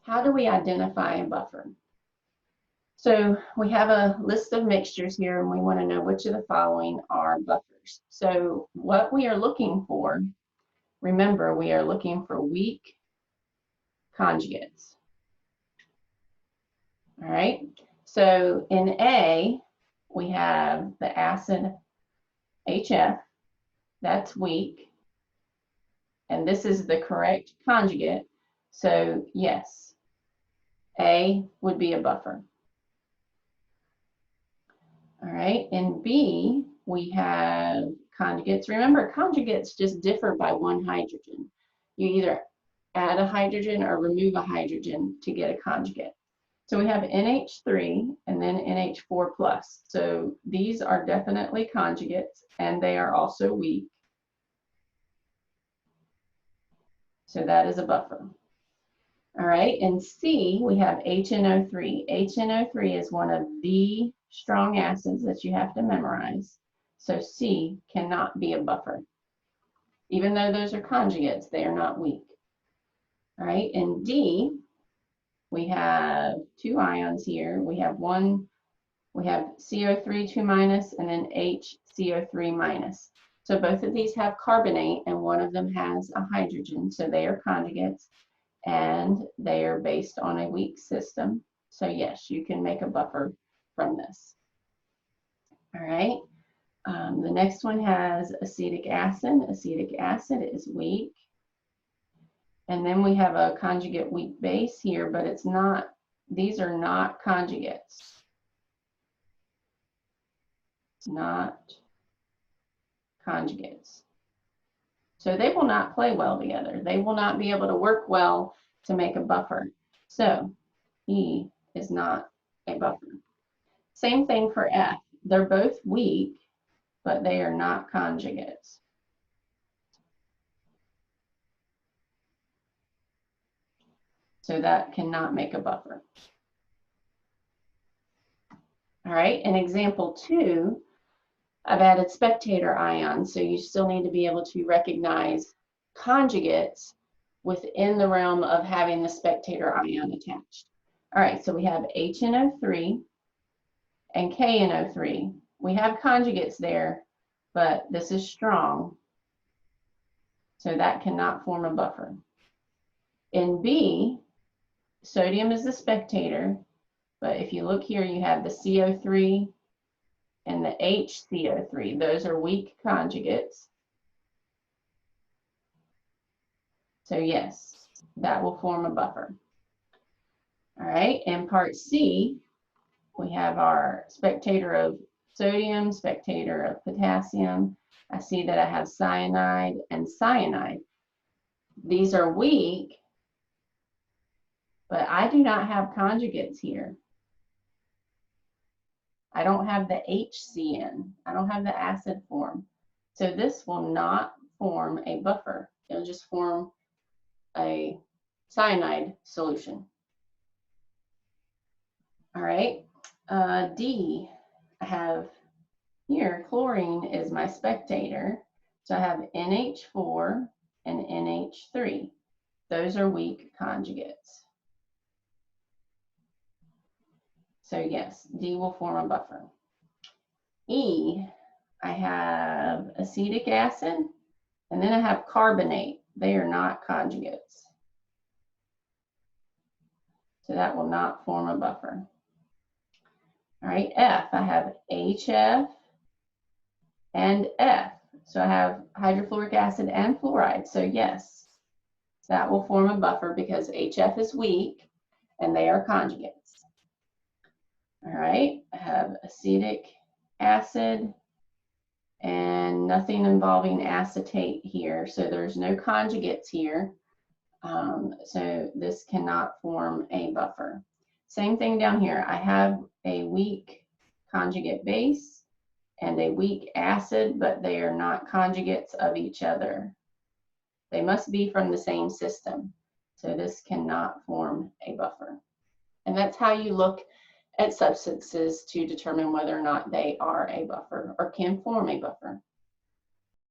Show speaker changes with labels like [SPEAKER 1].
[SPEAKER 1] how do we identify a buffer? So we have a list of mixtures here, and we want to know which of the following are buffers. So what we are looking for, remember, we are looking for weak conjugates. All right, so in A, we have the acid HF, that's weak, and this is the correct conjugate, so yes, A would be a buffer. All right, in B, we have conjugates. Remember, conjugates just differ by one hydrogen. You either add a hydrogen or remove a hydrogen to get a conjugate. So we have NH3 and then NH4 plus. So these are definitely conjugates, and they are also weak. So that is a buffer. All right, in C, we have HNO3. HNO3 is one of the strong acids that you have to memorize. So C cannot be a buffer. Even though those are conjugates, they are not weak. All right, in D, we have two ions here. We have CO3 2 minus and then HCO3 minus. So both of these have carbonate and one of them has a hydrogen. So they are conjugates and they are based on a weak system. So yes, you can make a buffer from this. All right. The next one has acetic acid. Acetic acid is weak. And then we have a conjugate weak base here, but it's not, these are not conjugates. Not conjugates. So they will not play well together. They will not be able to work well to make a buffer. So E is not a buffer. Same thing for F. They're both weak, but they are not conjugates. So that cannot make a buffer. All right, in example 2, I've added spectator ions, so you still need to be able to recognize conjugates within the realm of having the spectator ion attached. All right, so we have HNO3 and KNO3. We have conjugates there, but this is strong, so that cannot form a buffer. In B, sodium is the spectator, but if you look here, you have the CO3 and the HCO3. Those are weak conjugates. So yes, that will form a buffer. All right, in part C, we have our spectator of sodium, spectator of potassium. I see that I have cyanide and cyanide. These are weak, but I do not have conjugates here. I don't have the HCN. I don't have the acid form. So this will not form a buffer. It'll just form a cyanide solution. All right, D, I have here, chlorine is my spectator. So I have NH4 and NH3. Those are weak conjugates. So yes, D will form a buffer. E, I have acetic acid, and then I have carbonate. They are not conjugates. So that will not form a buffer. All right, F, I have HF and F. So I have hydrofluoric acid and fluoride. So yes, that will form a buffer because HF is weak and they are conjugates. All right, I have acetic acid and nothing involving acetate here. So there's no conjugates here. So this cannot form a buffer. Same thing down here. I have a weak conjugate base and a weak acid, but they are not conjugates of each other. They must be from the same system. So this cannot form a buffer. And that's how you look at substances to determine whether or not they are a buffer or can form a buffer.